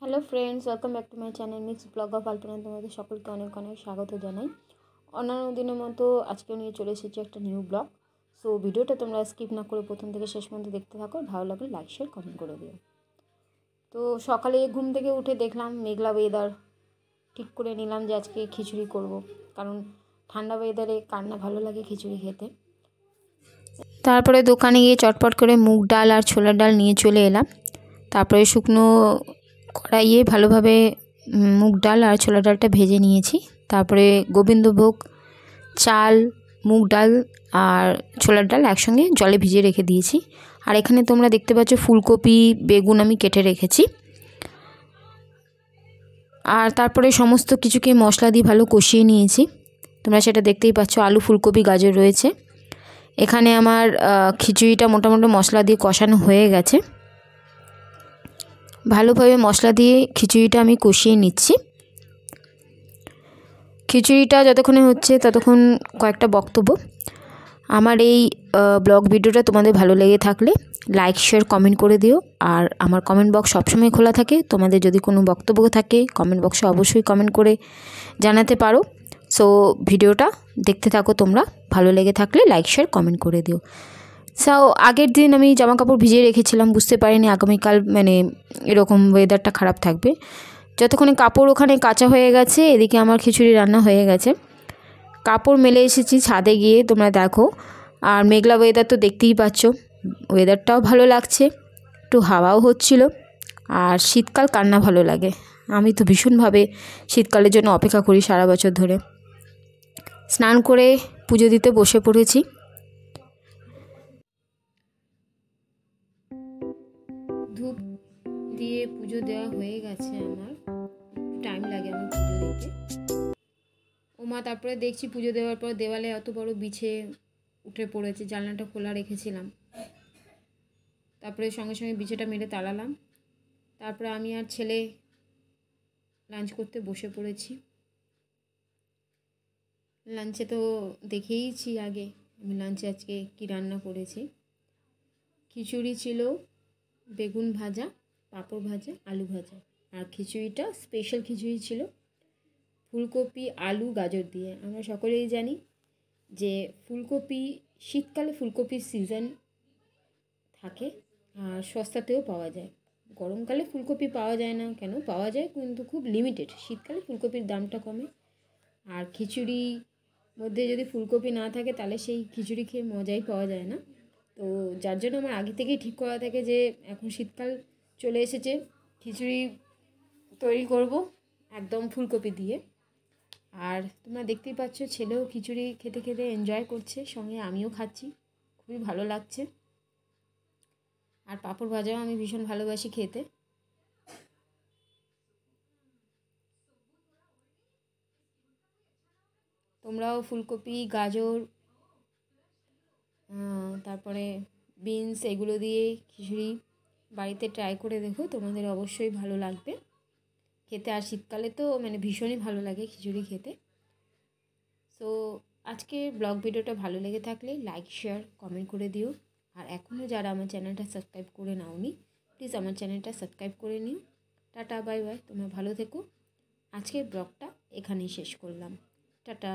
Hello friends, welcome back to my channel mix blog of Alpana. তোমাদের সকলকে অনেক অনেক স্বাগত জানাই। অন্যান্য দিনের মতো আজকেও নিয়ে চলে এসেছি একটা নিউ ব্লগ। সো ভিডিওটা তোমরা স্কিপ না করে প্রথম থেকে শেষ পর্যন্ত দেখতে থাকো। ভালো লাগলে লাইক শেয়ার কমেন্ট করে দিও। তো সকালে ঘুম থেকে উঠে দেখলাম মেঘলা ওয়েদার, ঠিক করে নিলাম যে আজকে খিচুড়ি করব, কারণ ঠান্ডা ওয়েদারে কার না ভালো লাগে খিচুড়ি খেতে। তারপরে দোকানে গিয়ে চটপট করে মুগ ডাল আর ছোলার ডাল নিয়ে চলে এলাম। তারপরে শুকনো কড়াইয়ে ভালোভাবে মুগ ডাল আর ছোলার ডালটা ভেজে নিয়েছি। তারপরে গোবিন্দভোগ চাল, মুগ ডাল আর ছোলার ডাল একসঙ্গে জলে ভিজিয়ে রেখে দিয়েছি। আর এখানে তোমরা দেখতে পাচ্ছ ফুলকপি, বেগুন আমি কেটে রেখেছি। আর তারপরে সমস্ত কিছুকে মশলা দিয়ে ভালো কষিয়ে নিয়েছি। তোমরা সেটা দেখতেই পাচ্ছ, আলু, ফুলকপি, গাজর রয়েছে। এখানে আমার খিচুড়িটা মোটামুটি মশলা দিয়ে কষানো হয়ে গেছে। ভালোভাবে মশলা দিয়ে খিচুড়িটা আমি কষিয়ে নিচ্ছি। খিচুড়িটা যতক্ষণে হচ্ছে ততক্ষণ কয়েকটা বক্তব্য। আমার এই ব্লগ ভিডিওটা তোমাদের ভালো লেগে থাকলে লাইক শেয়ার কমেন্ট করে দিও। আর আমার কমেন্ট বক্স সবসময় খোলা থাকে, তোমাদের যদি কোনো বক্তব্য থাকে কমেন্ট বক্সে অবশ্যই কমেন্ট করে জানাতে পারো। সো ভিডিওটা দেখতে থাকো তোমরা, ভালো লেগে থাকলে লাইক শেয়ার কমেন্ট করে দিও। সো আগের দিন আমি জামা কাপড় ভিজিয়ে রেখেছিলাম, বুঝতে পারিনি আগামীকাল এরকম ওয়েদারটা খারাপ থাকবে। যতক্ষণে কাপড় ওখানে কাঁচা হয়ে গেছে, এদিকে আমার খিচুড়ি রান্না হয়ে গেছে। কাপড় মেলে এসেছি ছাদে গিয়ে, তোমরা দেখো। আর মেঘলা ওয়েদার তো দেখতেই পাচ্ছ, ওয়েদারটাও ভালো লাগছে, একটু হাওয়াও হচ্ছিল। আর শীতকাল কার না ভালো লাগে, আমি তো ভীষণভাবে শীতকালের জন্য অপেক্ষা করি সারা বছর ধরে। স্নান করে পুজো দিতে বসে পড়েছি। ধূপ দিয়ে পুজো দেওয়া হয়ে গেছে, আমার টাইম লাগে আমার পুজো দিতে। তারপরে দেখছি পুজো দেওয়ার পর দেওয়ালে এত বড় বিছে উঠে পড়েছে, জানলাটা খোলা রেখেছিলাম। তারপরে সঙ্গে সঙ্গে বিছেটা মেরে তাড়ালাম। তারপরে আমি আর ছেলে লাঞ্চ করতে বসে পড়েছি। লাঞ্চে তো দেখেইছি আগে আমি লাঞ্চে আজকে কি রান্না করেছি। খিচুড়ি ছিল, বেগুন ভাজা, পাঁপড় ভাজা, আলু ভাজা। আর খিচুড়িটা স্পেশাল খিচুড়ি ছিল ফুলকপি, আলু, গাজর দিয়ে। আমরা সকলেই জানি যে ফুলকপি, শীতকালে ফুলকপির সিজন থাকে আর সস্তাতেও পাওয়া যায়। গরমকালে ফুলকপি পাওয়া যায় না, কেন পাওয়া যায় কিন্তু খুব লিমিটেড। শীতকালে ফুলকপির দামটা কমে। আর খিচুড়ি মধ্যে যদি ফুলকপি না থাকে তাহলে সেই খিচুড়ি খেয়ে মজাই পাওয়া যায় না। তো যার জন্য আমার আগে থেকেই ঠিক করা থাকে যে এখন শীতকাল চলে এসেছে, খিচুড়ি তৈরি করব একদম ফুলকপি দিয়ে। আর তোমরা দেখতেই পাচ্ছ ছেলেও খিচুড়ি খেতে খেতে এনজয় করছে, সঙ্গে আমিও খাচ্ছি, খুবই ভালো লাগছে। আর পাঁপড় ভাজাও আমি ভীষণ ভালোবাসি খেতে। তোমরাও ফুলকপি, গাজর, তারপরে বিনস এগুলো দিয়ে খিচুড়ি বাড়িতে ট্রাই করে দেখো, তোমাদের অবশ্যই ভালো লাগবে খেতে। আর শীতকালে তো ভীষণই ভালো লাগে খিচুড়ি খেতে। সো আজকের ব্লগ ভিডিওটা ভালো লেগে থাকলে লাইক শেয়ার কমেন্ট করে দিও। আর এখনও যারা আমার চ্যানেলটা সাবস্ক্রাইব করে নাওনি, প্লিজ আমার চ্যানেলটা সাবস্ক্রাইব করে নিও। টাটা, বাই বাই, তোমরা ভালো থেকো। আজকের ব্লগটা এখানেই শেষ করলাম। টাটা।